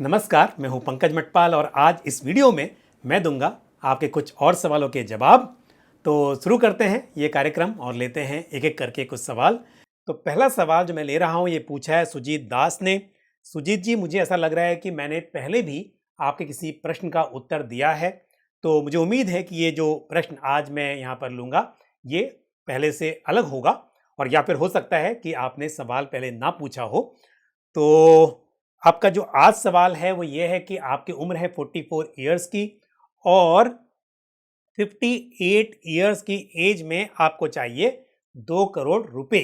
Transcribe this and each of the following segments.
नमस्कार, मैं हूं पंकज मटपाल और आज इस वीडियो में मैं दूंगा आपके कुछ और सवालों के जवाब। तो शुरू करते हैं ये कार्यक्रम और लेते हैं एक एक करके कुछ सवाल। तो पहला सवाल जो मैं ले रहा हूं ये पूछा है सुजीत दास ने। सुजीत जी, मुझे ऐसा लग रहा है कि मैंने पहले भी आपके किसी प्रश्न का उत्तर दिया है, तो मुझे उम्मीद है कि ये जो प्रश्न आज मैं यहाँ पर लूँगा ये पहले से अलग होगा, और या फिर हो सकता है कि आपने सवाल पहले ना पूछा हो। तो आपका जो आज सवाल है वो ये है कि आपकी उम्र है 44 ईयर्स की और 58 ईयर्स की एज में आपको चाहिए 2 करोड़ रुपए,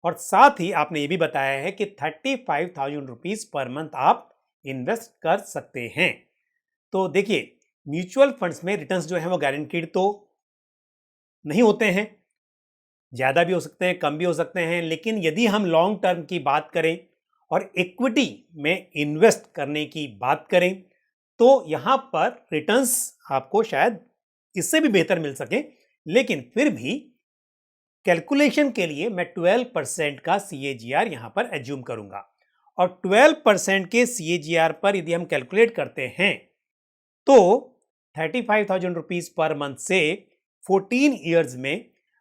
और साथ ही आपने ये भी बताया है कि 35,000 रुपीज पर मंथ आप इन्वेस्ट कर सकते हैं। तो देखिए, म्यूचुअल फंड्स में रिटर्न्स जो है वो गारंटीड तो नहीं होते हैं, ज़्यादा भी हो सकते हैं, कम भी हो सकते हैं, लेकिन यदि हम लॉन्ग टर्म की बात करें और इक्विटी में इन्वेस्ट करने की बात करें तो यहाँ पर रिटर्न्स आपको शायद इससे भी बेहतर मिल सके, लेकिन फिर भी कैलकुलेशन के लिए मैं 12% का CAGR यहाँ पर एज्यूम करूंगा। और 12% के CAGR पर यदि हम कैलकुलेट करते हैं तो 35,000 रुपीज पर मंथ से 14 ईयर्स में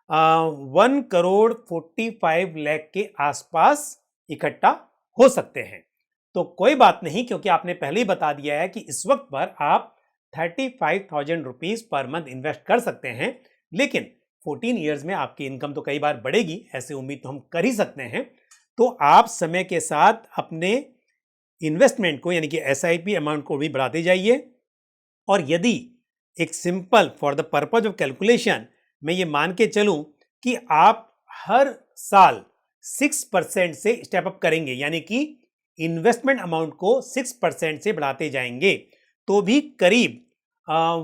1 करोड़ 45 लाख के आसपास इकट्ठा हो सकते हैं। तो कोई बात नहीं, क्योंकि आपने पहले ही बता दिया है कि इस वक्त पर आप 35,000 रुपीज पर मंथ इन्वेस्ट कर सकते हैं, लेकिन 14 ईयर्स में आपकी इनकम तो कई बार बढ़ेगी, ऐसे उम्मीद तो हम कर ही सकते हैं। तो आप समय के साथ अपने इन्वेस्टमेंट को यानी कि SIP अमाउंट को भी बढ़ाते जाइए। और यदि एक simple for the purpose of calculation मैं ये मान के चलूं कि आप हर साल 6% से स्टेप अप करेंगे, यानी कि इन्वेस्टमेंट अमाउंट को 6% से बढ़ाते जाएंगे, तो भी करीब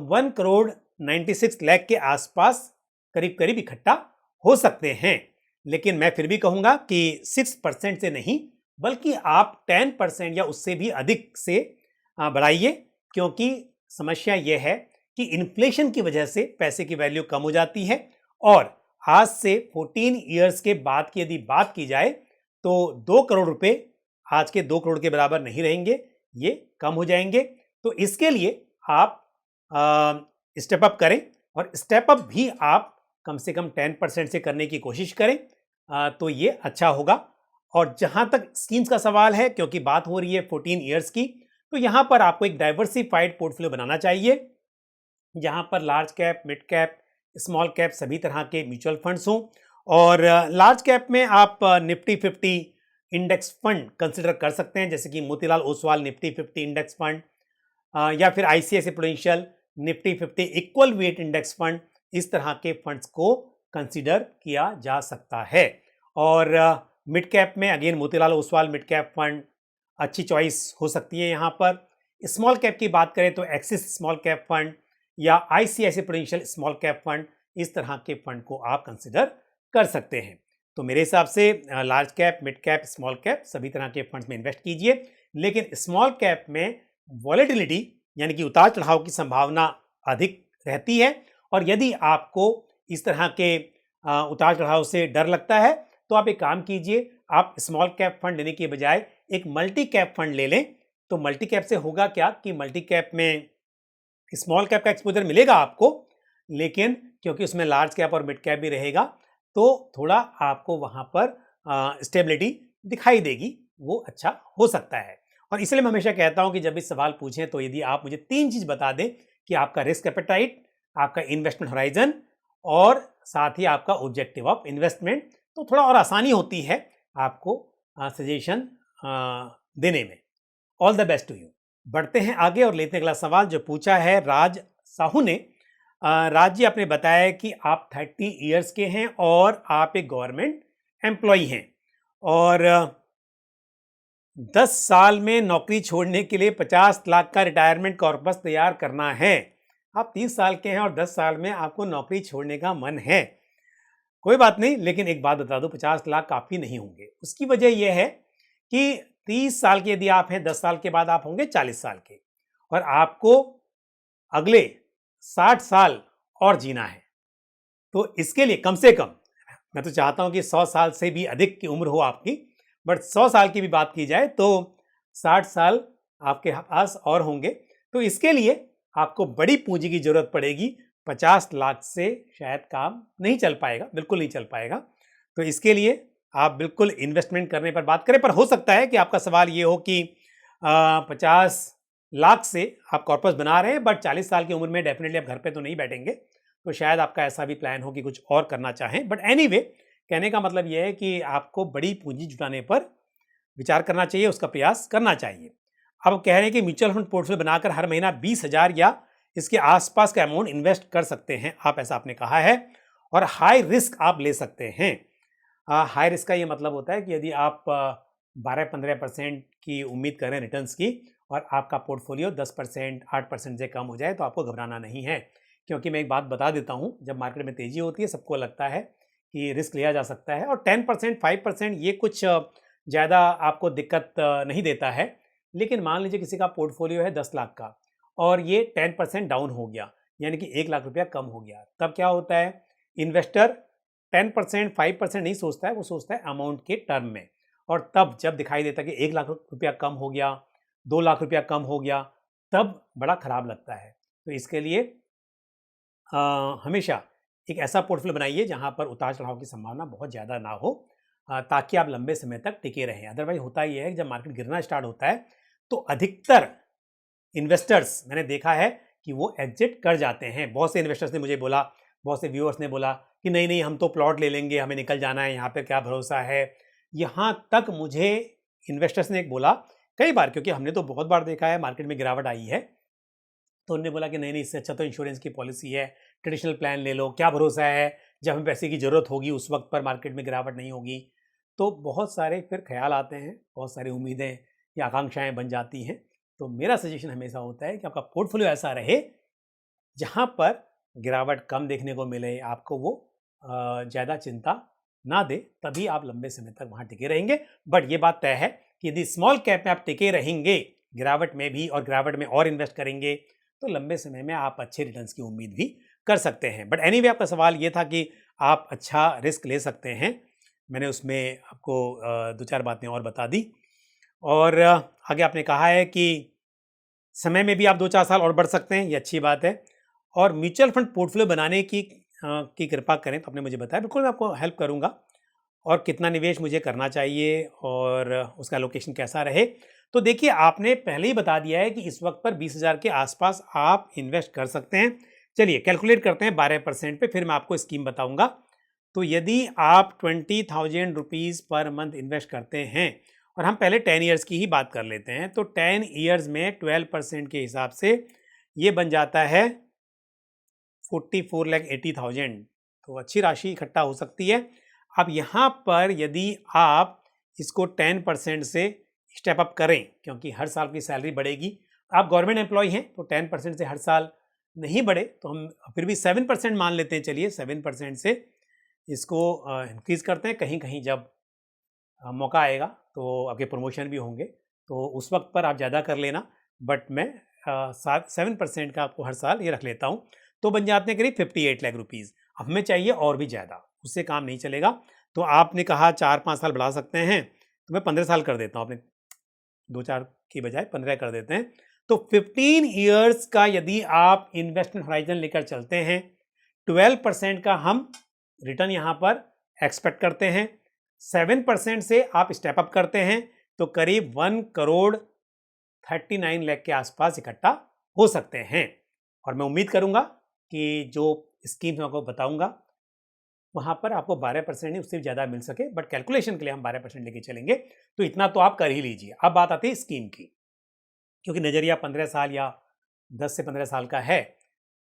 1 करोड़ 96 लाख के आसपास करीब करीब इकट्ठा हो सकते हैं। लेकिन मैं फिर भी कहूंगा कि 6% से नहीं, बल्कि आप 10% या उससे भी अधिक से बढ़ाइए, क्योंकि समस्या यह है कि इन्फ्लेशन की वजह से पैसे की वैल्यू कम हो जाती है, और आज से 14 ईयर्स के बाद की यदि बात की जाए तो 2 करोड़ रुपए आज के 2 करोड़ के बराबर नहीं रहेंगे, ये कम हो जाएंगे। तो इसके लिए आप स्टेप अप करें, और स्टेप अप भी आप कम से कम 10% से करने की कोशिश करें, तो ये अच्छा होगा। और जहां तक स्कीम्स का सवाल है, क्योंकि बात हो रही है 14 ईयर्स की, तो यहां पर आपको एक डाइवर्सिफाइड पोर्टफोलियो बनाना चाहिए, जहां पर large cap, mid cap, small cap सभी तरह के म्यूचुअल फंड्स हों। और लार्ज कैप में आप निफ्टी 50 इंडेक्स फंड कंसिडर कर सकते हैं, जैसे कि Motilal Oswal Nifty 50 index fund, या फिर ICICI Prudential Nifty 50 equal weight index fund. इस तरह के फंड्स को कंसिडर किया जा सकता है। और मिड कैप में again Motilal Oswal mid cap fund अच्छी चॉइस हो सकती है। यहाँ पर स्मॉल कैप की बात करें तो एक्सिस स्मॉल कैप फंड या ICICI prudential small cap fund, इस तरह के फंड को आप कंसिडर कर सकते हैं। तो मेरे हिसाब से large cap, mid cap, small cap सभी तरह के फंड्स में इन्वेस्ट कीजिए, लेकिन स्मॉल कैप में वॉलेटिलिटी यानी कि उतार चढ़ाव की संभावना अधिक रहती है, और यदि आपको इस तरह के उतार चढ़ाव से डर लगता है तो आप एक काम कीजिए, आप स्मॉल कैप फंड लेने के बजाय एक मल्टी कैप फंड ले लें। तो मल्टी कैप से होगा क्या कि मल्टी कैप में स्मॉल कैप का एक्सपोजर मिलेगा आपको, लेकिन क्योंकि उसमें लार्ज कैप और मिड कैप भी रहेगा, तो थोड़ा आपको वहां पर स्टेबिलिटी दिखाई देगी, वो अच्छा हो सकता है। और इसलिए मैं हमेशा कहता हूं कि जब भी सवाल पूछें तो यदि आप मुझे 3 चीज बता दें कि आपका रिस्क एपेटाइट, आपका इन्वेस्टमेंट होराइजन और साथ ही आपका ऑब्जेक्टिव ऑफ इन्वेस्टमेंट, तो थोड़ा और आसानी होती है आपको सजेशन देने में। All the best to you. बढ़ते हैं आगे और लेते हैं अगला सवाल जो पूछा है राज साहू ने। राज जी, आपने बताया कि आप 30 ईयर्स के हैं और आप एक गवर्नमेंट एम्प्लॉय हैं, और 10 साल में नौकरी छोड़ने के लिए 50 लाख का रिटायरमेंट कॉर्पस तैयार करना है। आप 30 साल के हैं और 10 साल में आपको नौकरी छोड़ने का मन है। कोई बात नहीं, लेकिन एक बात बता दो, 50 लाख काफ़ी नहीं होंगे। उसकी वजह यह है कि 30 साल के यदि आप हैं, 10 साल के बाद आप होंगे 40 साल के, और आपको अगले 60 साल और जीना है। तो इसके लिए कम से कम, मैं तो चाहता हूं कि 100 साल से भी अधिक की उम्र हो आपकी, बट 100 साल की भी बात की जाए तो 60 साल आपके पास और होंगे। तो इसके लिए आपको बड़ी पूंजी की जरूरत पड़ेगी। 50 लाख से शायद काम नहीं चल पाएगा, बिल्कुल नहीं चल पाएगा। तो इसके लिए आप बिल्कुल इन्वेस्टमेंट करने पर बात करें। पर हो सकता है कि आपका सवाल ये हो कि 50 लाख से आप कॉर्पस बना रहे हैं, बट 40 साल की उम्र में डेफिनेटली आप घर पे तो नहीं बैठेंगे। तो शायद आपका ऐसा भी प्लान हो कि कुछ और करना चाहें। बट एनीवे, कहने का मतलब यह है कि आपको बड़ी पूंजी जुटाने पर विचार करना चाहिए, उसका प्रयास करना चाहिए। अब कह रहे हैं कि म्यूचुअल फंड पोर्टफोलियो बनाकर हर महीना 20,000 या इसके आसपास का अमाउंट इन्वेस्ट कर सकते हैं आप, ऐसा आपने कहा है। और हाई रिस्क आप ले सकते हैं। हाई रिस्क का ये मतलब होता है कि यदि आप 12-15% की उम्मीद करें रिटर्न्स की और आपका पोर्टफोलियो 10%, 8% से कम हो जाए, तो आपको घबराना नहीं है। क्योंकि मैं एक बात बता देता हूँ, जब मार्केट में तेजी होती है सबको लगता है कि रिस्क लिया जा सकता है, और 10%, 5% ये कुछ ज़्यादा आपको दिक्कत नहीं देता है। लेकिन मान लीजिए किसी का पोर्टफोलियो है 10 लाख का और ये 10% डाउन हो गया, यानी कि 1 लाख रुपया कम हो गया, तब क्या होता है? इन्वेस्टर 10%, 5% नहीं सोचता है, वो सोचता है अमाउंट के टर्म में। और तब जब दिखाई देता है कि 1 लाख रुपया कम हो गया, 2 लाख रुपया कम हो गया, तब बड़ा खराब लगता है। तो इसके लिए हमेशा एक ऐसा पोर्टफोलियो बनाइए जहां पर उतार चढ़ाव की संभावना बहुत ज़्यादा ना हो, ताकि आप लंबे समय तक टिके रहें। अदरवाइज होता यह है कि जब मार्केट गिरना स्टार्ट होता है तो अधिकतर इन्वेस्टर्स मैंने देखा है कि वो एग्जिट कर जाते हैं। बहुत से इन्वेस्टर्स ने मुझे बोला, बहुत से व्यूअर्स ने बोला कि नहीं नहीं, हम तो प्लॉट ले लेंगे, हमें निकल जाना है, यहाँ पे क्या भरोसा है। यहाँ तक मुझे इन्वेस्टर्स ने एक बोला कई बार, क्योंकि हमने तो बहुत बार देखा है मार्केट में गिरावट आई है, तो उन्होंने बोला कि नहीं नहीं, इससे अच्छा तो इंश्योरेंस की पॉलिसी है, ट्रेडिशनल प्लान ले लो, क्या भरोसा है जब हमें पैसे की ज़रूरत होगी उस वक्त पर मार्केट में गिरावट नहीं होगी। तो बहुत सारे फिर ख्याल आते हैं, बहुत सारी उम्मीदें या आकांक्षाएं बन जाती हैं। तो मेरा सजेशन हमेशा होता है कि आपका पोर्टफोलियो ऐसा रहे जहां पर गिरावट कम देखने को मिले, आपको वो ज़्यादा चिंता ना दे, तभी आप लंबे समय तक वहाँ टिके रहेंगे। बट ये बात तय है कि यदि स्मॉल कैप में आप टिके रहेंगे गिरावट में भी, और गिरावट में और इन्वेस्ट करेंगे, तो लंबे समय में आप अच्छे रिटर्न्स की उम्मीद भी कर सकते हैं। बट एनीवे, आपका सवाल ये था कि आप अच्छा रिस्क ले सकते हैं। मैंने उसमें आपको 2-4 बातें और बता दी। और आगे आपने कहा है कि समय में भी आप 2-4 साल और बढ़ सकते हैं, ये अच्छी बात है। और म्यूचुअल फंड पोर्टफोलियो बनाने की कृपा करें, तो आपने मुझे बताया, बिल्कुल मैं आपको हेल्प करूंगा। और कितना निवेश मुझे करना चाहिए और उसका लोकेशन कैसा रहे, तो देखिए आपने पहले ही बता दिया है कि इस वक्त पर 20,000 के आसपास आप इन्वेस्ट कर सकते हैं। चलिए कैलकुलेट करते हैं 12% पे, फिर मैं आपको स्कीम बताऊंगा। तो यदि आप 20,000 रुपीज़ पर मंथ इन्वेस्ट करते हैं, और हम पहले 10 ईयर्स की ही बात कर लेते हैं, तो 10 ईयर्स में 12% के हिसाब से ये बन जाता है 44,80,000। तो अच्छी राशि इकट्ठा हो सकती है। अब यहाँ पर यदि आप इसको 10% से स्टेप अप करें, क्योंकि हर साल की सैलरी बढ़ेगी, आप गवर्नमेंट एम्प्लॉय हैं तो 10% से हर साल नहीं बढ़े, तो हम फिर भी 7% मान लेते हैं। चलिए 7% से इसको इंक्रीज़ करते हैं। कहीं कहीं जब मौका आएगा तो आपके प्रमोशन भी होंगे, तो उस वक्त पर आप ज़्यादा कर लेना। बट मैं 7% का आपको हर साल ये रख लेता हूँ, तो बन जाते हैं करीब 58 लाख रुपीज़। अब हमें चाहिए और भी ज़्यादा, उससे काम नहीं चलेगा। तो आपने कहा 4-5 साल बढ़ा सकते हैं, तो मैं 15 साल कर देता हूँ। आपने 2-4 की बजाय 15 कर देते हैं। तो 15 ईयर्स का यदि आप इन्वेस्टमेंट होराइजन लेकर चलते हैं, 12% का हम रिटर्न यहाँ पर एक्सपेक्ट करते हैं, 7% से आप स्टेप अप करते हैं, तो करीब 1,39 लाख के आसपास इकट्ठा हो सकते हैं। और मैं उम्मीद करूंगा कि जो स्कीम मैं आपको बताऊंगा वहां पर आपको 12% नहीं, उससे ज़्यादा मिल सके। बट कैलकुलेशन के लिए हम 12% लेके चलेंगे, तो इतना तो आप कर ही लीजिए। अब बात आती है स्कीम की, क्योंकि नज़रिया 15 साल या 10 से 15 साल का है,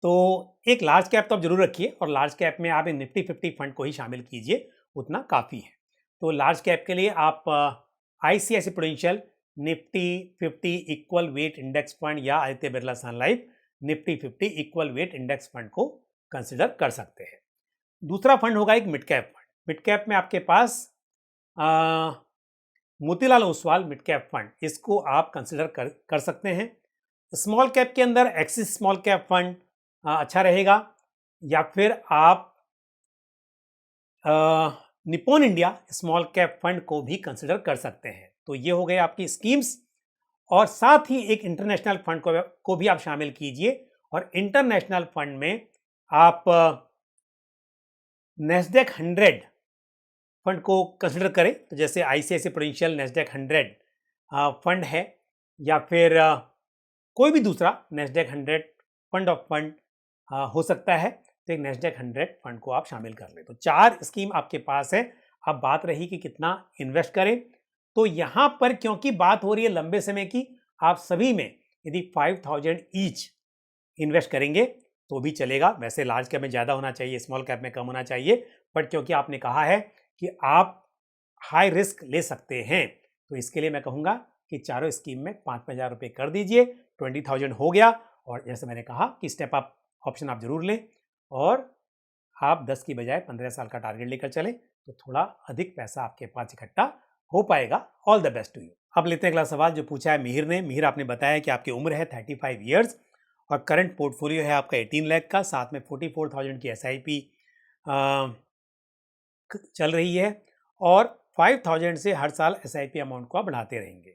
तो एक लार्ज कैप तो आप जरूर रखिए, और लार्ज कैप में आप निफ्टी 50 फंड को ही शामिल कीजिए, उतना काफ़ी है। तो लार्ज कैप के लिए आप ICICI Prudential Nifty 50 equal weight index fund या Aditya Birla Sun Life Nifty 50 equal weight index fund को कंसिडर कर सकते हैं। दूसरा फंड होगा एक mid cap fund. Mid cap में आपके पास Motilal Oswal mid cap fund, इसको आप कंसिडर कर सकते हैं। स्मॉल कैप के अंदर एक्सिस स्मॉल कैप फंड अच्छा रहेगा, या फिर आप Nippon India small cap fund को भी कंसिडर कर सकते हैं। तो ये हो गए आपकी स्कीम्स। और साथ ही एक इंटरनेशनल फंड को भी आप शामिल कीजिए। और इंटरनेशनल फंड में आप नेस्डेक 100 फंड को कंसिडर करें, तो जैसे आईसीआईसीआई प्रूडेंशियल नेस्डेक 100 फंड है, या फिर कोई भी दूसरा नेस्डेक 100 फंड ऑफ फंड हो सकता है। तो एक नेस्डेक 100 फंड को आप शामिल कर लें। तो 4 स्कीम आपके पास है। अब बात रही कि कितना इन्वेस्ट करें। तो यहां पर क्योंकि बात हो रही है लंबे समय की, आप सभी में यदि 5000 ईच इन्वेस्ट करेंगे तो भी चलेगा। वैसे लार्ज कैप में ज़्यादा होना चाहिए, स्मॉल कैप में कम होना चाहिए, बट क्योंकि आपने कहा है कि आप हाई रिस्क ले सकते हैं, तो इसके लिए मैं कहूँगा कि चारों स्कीम में 5,000 रुपये कर दीजिए। 20,000 हो गया। और जैसे मैंने कहा कि स्टेप अप ऑप्शन आप जरूर लें, और आप 10 की बजाय 15 साल का टारगेट लेकर चलें, तो थोड़ा अधिक पैसा आपके पास इकट्ठा हो पाएगा। All the best to you. अब लेते हैं अगला सवाल जो पूछा है मिहिर ने। मिहिर, आपने बताया कि आपकी उम्र है 35 ईयर्स और करंट पोर्टफोलियो है आपका 18 लाख का, साथ में 44,000 की एसआईपी चल रही है, और 5,000 से हर साल एसआईपी अमाउंट को आप बढ़ाते रहेंगे।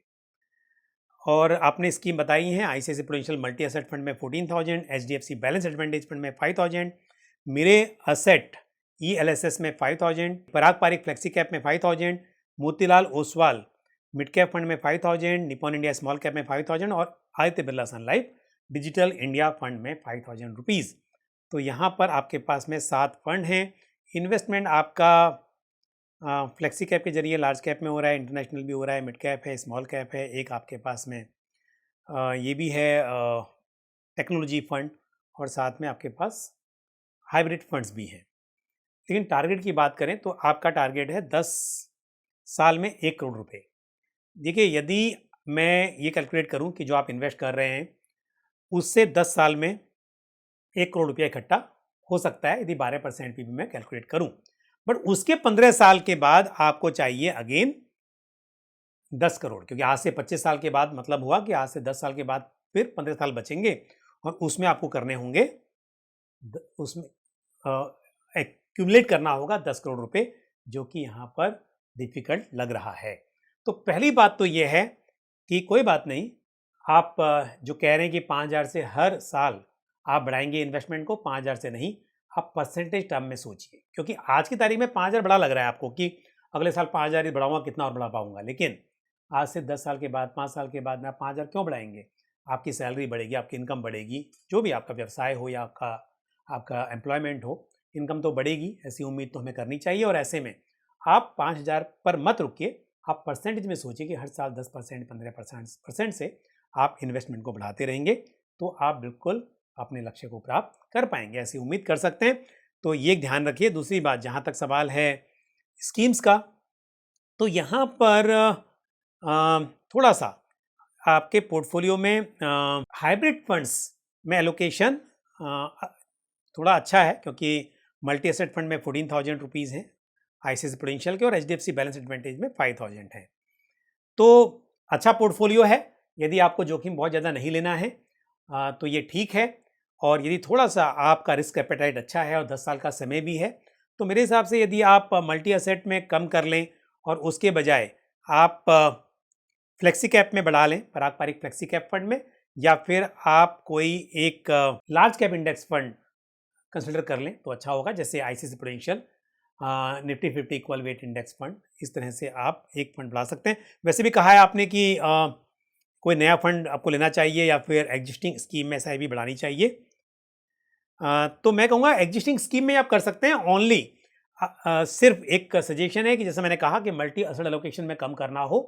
और आपने स्कीम बताई है ICICI prudential multi asset fund में 14,000, एचडीएफसी बैलेंस एडवांटेज फंड में 5,000, मेरे असेट ईएलएसएस में 5,000, पराग पारिक फ्लेक्सी कैप में 5,000, Motilal Oswal mid cap fund में 5,000, निपॉन इंडिया स्मॉल कैप में 5,000 और Aditya Birla Sun life digital India fund में 5,000 रुपीज़। तो यहाँ पर आपके पास में 7 फंड हैं। इन्वेस्टमेंट आपका फ्लेक्सी कैप के जरिए लार्ज कैप में हो रहा है, इंटरनेशनल भी हो रहा है, मिड कैप है, स्मॉल कैप है, एक आपके पास में ये भी है टेक्नोलॉजी फंड, और साथ में आपके पास हाइब्रिड फंड्स भी हैं। लेकिन टारगेट की बात करें तो आपका टारगेट है 10 साल में 1 करोड़ रुपए। देखिए, यदि मैं ये कैलकुलेट करूं कि जो आप इन्वेस्ट कर रहे हैं उससे 10 साल में 1 करोड़ रुपया इकट्ठा हो सकता है, यदि 12% भी मैं कैलकुलेट करूं। बट उसके 15 साल के बाद आपको चाहिए अगेन 10 करोड़, क्योंकि आज से 25 साल के बाद मतलब हुआ कि आज से 10 साल के बाद फिर 15 साल बचेंगे, और उसमें आपको करने होंगे, उसमें एक्यूमुलेट करना होगा 10 करोड़ रुपए, जो कि यहाँ पर डिफिकल्ट लग रहा है। तो पहली बात तो यह है कि कोई बात नहीं, आप जो कह रहे हैं कि 5,000 से हर साल आप बढ़ाएंगे इन्वेस्टमेंट को, 5,000 से नहीं, आप परसेंटेज टर्म में सोचिए। क्योंकि आज की तारीख में 5,000 बड़ा लग रहा है आपको कि अगले साल 5,000 ही बढ़ाऊंगा, कितना और बढ़ा पाऊंगा। लेकिन आज से 10 साल के बाद, 5 साल के बाद में आप 5,000 क्यों बढ़ाएंगे? आपकी सैलरी बढ़ेगी, आपकी इनकम बढ़ेगी, जो भी आपका व्यवसाय हो या आपका एम्प्लॉयमेंट हो, इनकम तो बढ़ेगी, ऐसी उम्मीद तो हमें करनी चाहिए। और ऐसे में आप 5,000 पर मत रुकिए, आप परसेंटेज में सोचिए कि हर साल 10%, 15% से आप इन्वेस्टमेंट को बढ़ाते रहेंगे, तो आप बिल्कुल अपने लक्ष्य को प्राप्त कर पाएंगे, ऐसी उम्मीद कर सकते हैं। तो ये ध्यान रखिए। दूसरी बात, जहाँ तक सवाल है स्कीम्स का, तो यहाँ पर थोड़ा सा आपके पोर्टफोलियो में हाइब्रिड फंड्स में एलोकेशन थोड़ा अच्छा है, क्योंकि मल्टी एसेट फंड में 14,000 रुपीज़ हैं आईसीआईसीआई प्रूडेंशियल के, और एचडीएफसी बैलेंस एडवांटेज में 5,000 है। तो अच्छा पोर्टफोलियो है। यदि आपको जोखिम बहुत ज़्यादा नहीं लेना है तो ये ठीक है। और यदि थोड़ा सा आपका रिस्क एपेटाइट अच्छा है और 10 साल का समय भी है, तो मेरे हिसाब से यदि आप मल्टी एसेट में कम कर लें और उसके बजाय आप फ्लेक्सी कैप में बढ़ा लें, पराग पारिक फ्लेक्सी कैप फंड में, या फिर आप कोई एक large cap index fund consider कर लें तो अच्छा होगा, जैसे ICICI prudential Nifty 50 equal weight index fund. इस तरह से आप एक फंड बढ़ा सकते हैं। वैसे भी कहा है आपने कि कोई नया फंड आपको लेना चाहिए या फिर एग्जिस्टिंग स्कीम में एसआईपी बढ़ानी चाहिए। तो मैं कहूँगा एग्जिस्टिंग स्कीम में आप कर सकते हैं। ओनली सिर्फ एक सजेशन है कि जैसे मैंने कहा कि मल्टी एसेट एलोकेशन में कम करना हो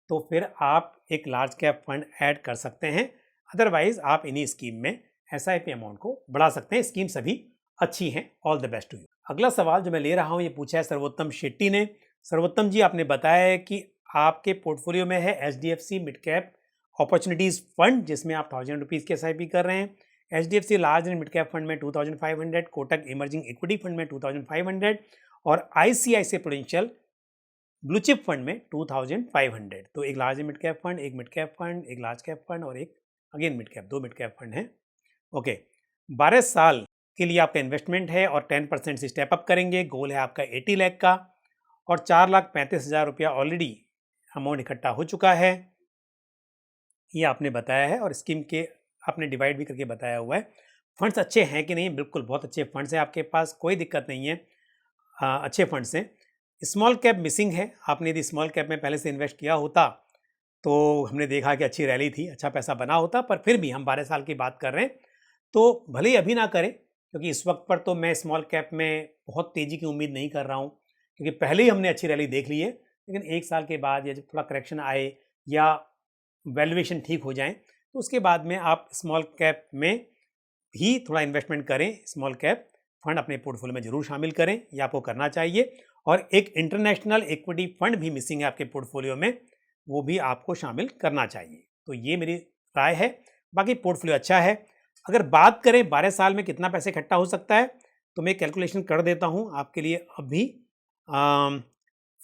तो फिर आप एक लार्ज कैप फंड ऐड कर सकते हैं। अदरवाइज आप इन्हीं स्कीम में एसआईपी अमाउंट को बढ़ा सकते हैं। स्कीम सभी अच्छी हैं। All the best to you. अगला सवाल जो मैं ले रहा हूँ ये पूछा है सर्वोत्तम शेट्टी ने। सर्वोत्तम जी, आपने बताया है कि आपके पोर्टफोलियो में है HDFC mid cap opportunities fund, जिसमें आप 1,000 रुपीज़ की एसआईपी कर रहे हैं। HDFC large and mid cap fund में 2,500, कोटक इमर्जिंग इक्विटी फंड में 2,500 और ICICI prudential blue chip fund में 2,500। तो एक लार्ज मिड कैप फंड, एक मिड कैप फंड, एक लार्ज कैप फंड और एक again mid cap, 2 mid cap fund हैं। ओके, 12 साल के लिए आपका इन्वेस्टमेंट है और 10% से स्टेप अप करेंगे। गोल है आपका 80 लाख का और 4,35,000 रुपया ऑलरेडी अमाउंट इकट्ठा हो चुका है। ये आपने बताया है और स्कीम के आपने डिवाइड भी करके बताया हुआ है। फंड्स अच्छे हैं कि नहीं? बिल्कुल बहुत अच्छे फंड्स हैं आपके पास, कोई दिक्कत नहीं है। अच्छे फंड्स हैं। स्मॉल कैप मिसिंग है, आपने यदि स्मॉल कैप में पहले से इन्वेस्ट किया होता तो हमने देखा कि अच्छी रैली थी, अच्छा पैसा बना होता, पर फिर भी हम 12 साल की बात कर रहे हैं, तो भले ही अभी ना करें, क्योंकि इस वक्त पर तो मैं स्मॉल कैप में बहुत तेज़ी की उम्मीद नहीं कर रहा हूँ, क्योंकि पहले ही हमने अच्छी रैली देख ली है। लेकिन 1 साल के बाद या जब थोड़ा करेक्शन आए या वैल्यूएशन ठीक हो जाएँ, तो उसके बाद में आप स्मॉल कैप में भी थोड़ा इन्वेस्टमेंट करें। स्मॉल कैप फंड अपने पोर्टफोलियो में ज़रूर शामिल करें, ये आपको करना चाहिए। और एक इंटरनेशनल इक्विटी फंड भी मिसिंग है आपके पोर्टफोलियो में, वो भी आपको शामिल करना चाहिए। तो ये मेरी राय है। बाकी पोर्टफोलियो अच्छा है। अगर बात करें 12 साल में कितना पैसे इकट्ठा हो सकता है, तो मैं कैलकुलेशन कर देता हूँ आपके लिए अभी।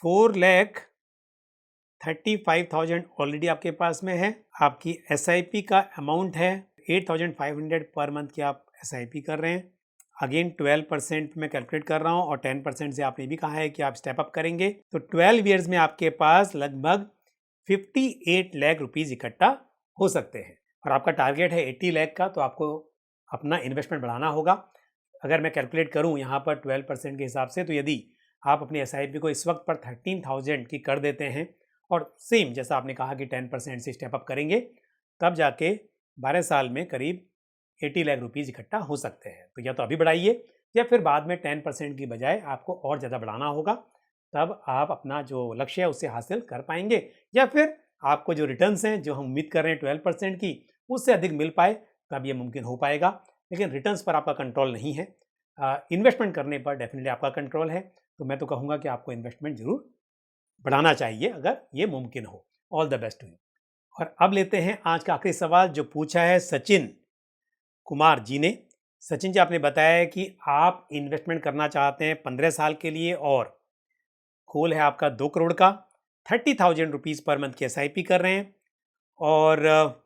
4,35,000 ऑलरेडी आपके पास में है। आपकी एसआईपी का अमाउंट है 8,500 पर मंथ की आप एसआईपी कर रहे हैं। अगेन 12% मैं कैलकुलेट कर रहा हूँ और 10% से आपने भी कहा है कि आप स्टेप अप करेंगे, तो 12 ईयर्स में आपके पास लगभग 58 लाख रुपीज़ इकट्ठा हो सकते हैं। और आपका टारगेट है 80 लाख का, तो आपको अपना इन्वेस्टमेंट बढ़ाना होगा। अगर मैं कैलकुलेट करूँ यहाँ पर 12% के हिसाब से, तो यदि आप अपनी एसआईपी को इस वक्त पर 13,000 की कर देते हैं और सेम जैसा आपने कहा कि 10% से स्टेप अप करेंगे, तब जाके 12 साल में करीब 80 लाख रुपीज़ इकट्ठा हो सकते हैं। तो या तो अभी बढ़ाइए या फिर बाद में 10% की बजाय आपको और ज़्यादा बढ़ाना होगा, तब आप अपना जो लक्ष्य है उसे हासिल कर पाएंगे। या फिर आपको जो रिटर्न्स हैं जो हम उम्मीद कर रहे हैं 12% की, उससे अधिक मिल पाए, तब ये मुमकिन हो पाएगा। लेकिन रिटर्न्स पर आपका कंट्रोल नहीं है, इन्वेस्टमेंट करने पर डेफिनेटली आपका कंट्रोल है। तो मैं तो कहूँगा कि आपको इन्वेस्टमेंट जरूर बढ़ाना चाहिए अगर ये मुमकिन हो। All the best to you. और अब लेते हैं आज का आखिरी सवाल जो पूछा है सचिन कुमार जी ने। सचिन जी, आपने बताया है कि आप इन्वेस्टमेंट करना चाहते हैं 15 साल के लिए और गोल है आपका 2 करोड़ का। 30,000 रुपीज़ पर मंथ की एसआईपी कर रहे हैं और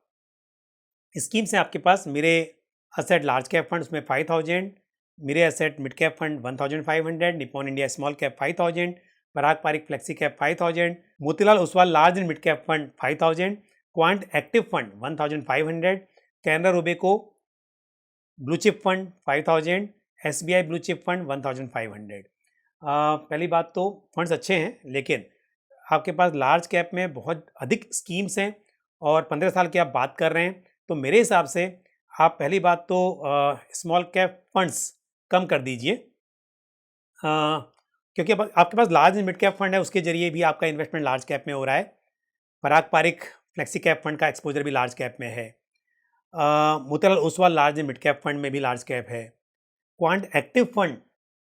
स्कीम से आपके पास मेरे असेट लार्ज कैप फंड उसमें 5,000, Mirae asset mid cap fund 1,500, Nippon India small cap 5,000, Parag Parikh flexi cap 5,000, Motilal Oswal large and mid cap fund 5,000, Quant active fund 1,500, Canara Robeco blue chip fund 5,000, SBI blue chip fund 1,500। पहली बात तो funds अच्छे हैं, लेकिन आपके पास large cap में बहुत अधिक स्कीम्स हैं और 15 साल की आप बात कर रहे हैं, तो मेरे हिसाब से आप पहली बात तो स्मॉल कैप फंड्स कम कर दीजिए, क्योंकि अब आपके पास large and mid cap fund है, उसके जरिए भी आपका इन्वेस्टमेंट लार्ज कैप में हो रहा है। पराग पारिक फ्लेक्सी कैप फंड का एक्सपोजर भी लार्ज कैप में है। Motilal Oswal large and mid cap fund में भी लार्ज कैप है। क्वांट एक्टिव फंड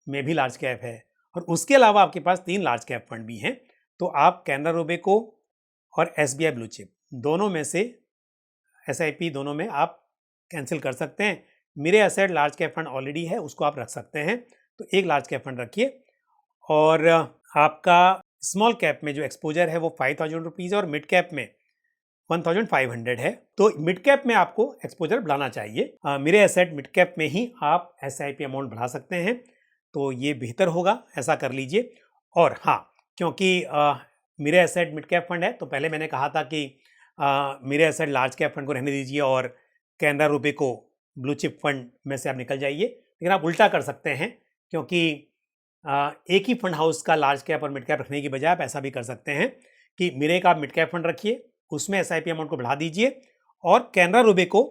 में भी लार्ज कैप है और उसके अलावा आपके पास 3 लार्ज कैप फंड भी हैं। तो आप कैनरा रोबेको और एसबीआई ब्लू चिप दोनों में से एसआईपी दोनों में आप कैंसिल कर सकते हैं। मेरे asset large cap fund already है, उसको आप रख सकते हैं, तो एक लार्ज कैप फंड रखिए। और आपका स्मॉल कैप में जो एक्सपोजर है वो 5,000 रुपीज़ और मिड कैप में 1,500 है, तो मिड कैप में आपको एक्सपोजर बढ़ाना चाहिए। मेरे एसेट मिड कैप में ही आप एसआईपी अमाउंट बढ़ा सकते हैं, तो ये बेहतर होगा, ऐसा कर लीजिए। और हाँ, क्योंकि मेरे एसेट मिड कैप फंड है, तो पहले मैंने कहा था कि मेरे एसेट लार्ज कैप फंड को रहने दीजिए और कैनरा रुपे को ब्लू चिप फंड में से आप निकल जाइए। लेकिन आप उल्टा कर सकते हैं, क्योंकि एक ही फंड हाउस का लार्ज कैप और मिड कैप रखने की बजाय आप ऐसा भी कर सकते हैं कि मेरे का आप मिड कैप फंड रखिए, उसमें एसआईपी अमाउंट को बढ़ा दीजिए और Canara Robeco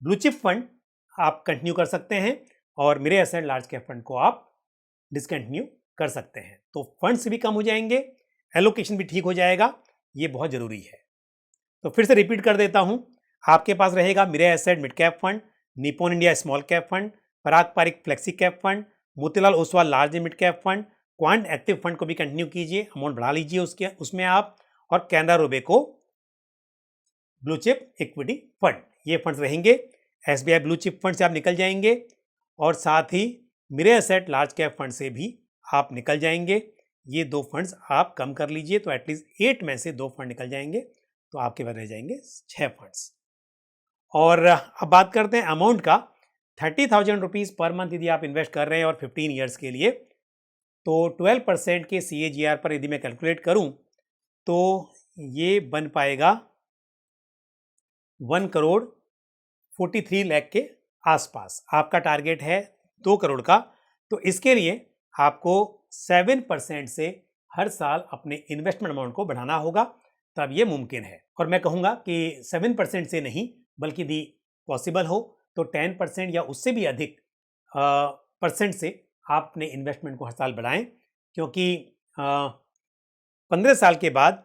blue chip fund आप कंटिन्यू कर सकते हैं और मेरे एसेट लार्ज कैप फंड को आप डिसकंटिन्यू कर सकते हैं। तो फंड्स भी कम हो जाएंगे, एलोकेशन भी ठीक हो जाएगा, ये बहुत ज़रूरी है। तो फिर से रिपीट कर देता हूं, आपके पास रहेगा Mirae asset mid cap fund, Nippon India small cap fund, Parag Parikh flexi cap fund, Motilal Oswal large mid cap fund, Quant active fund को भी कंटिन्यू कीजिए, अमाउंट बढ़ा लीजिए उसके उसमें आप, और Canara Robeco blue chip equity fund, ये फंड्स रहेंगे। एसबीआई ब्लू चिप फंड से आप निकल जाएंगे और साथ ही मेरे एसेट लार्ज कैप फंड से भी आप निकल जाएंगे। ये 2 फंड्स आप कम कर लीजिए, तो एटलीस्ट 8 में से 2 फंड निकल जाएंगे, तो आपके पास रह जाएंगे 6 फंड्स। और अब बात करते हैं अमाउंट का। 30,000 रुपीज़ पर मंथ यदि आप इन्वेस्ट कर रहे हैं और 15 ईयर्स के लिए, तो 12% के CAGR पर यदि मैं कैलकुलेट करूं, तो ये बन पाएगा 1 करोड़ 43 लाख के आसपास। आपका टारगेट है 2 करोड़ का, तो इसके लिए आपको 7% से हर साल अपने इन्वेस्टमेंट अमाउंट को बढ़ाना होगा, तब ये मुमकिन है। और मैं कहूँगा कि 7% से नहीं, बल्कि यदि पॉसिबल हो तो 10% या उससे भी अधिक परसेंट से आप अपने इन्वेस्टमेंट को हर साल बढ़ाएं, क्योंकि 15 साल के बाद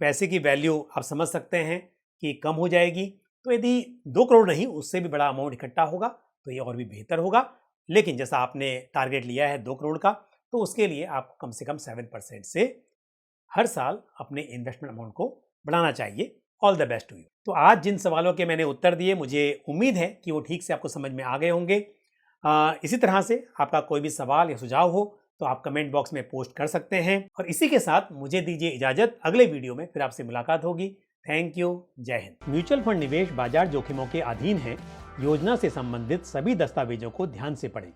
पैसे की वैल्यू आप समझ सकते हैं कि कम हो जाएगी। तो यदि 2 करोड़ नहीं, उससे भी बड़ा अमाउंट इकट्ठा होगा तो ये और भी बेहतर होगा। लेकिन जैसा आपने टारगेट लिया है 2 करोड़ का, तो उसके लिए आपको कम से कम 7% से हर साल अपने इन्वेस्टमेंट अमाउंट को बढ़ाना चाहिए। All the best to you. तो आज जिन सवालों के मैंने उत्तर दिए, मुझे उम्मीद है कि वो ठीक से आपको समझ में आ गए होंगे। इसी तरह से आपका कोई भी सवाल या सुझाव हो तो आप कमेंट बॉक्स में पोस्ट कर सकते हैं। और इसी के साथ मुझे दीजिए इजाजत, अगले वीडियो में फिर आपसे मुलाकात होगी। थैंक यू, जय हिंद। म्यूचुअल फंड निवेश बाजार जोखिमों के अधीन है। योजना से संबंधित सभी दस्तावेजों को ध्यान से पढ़ें।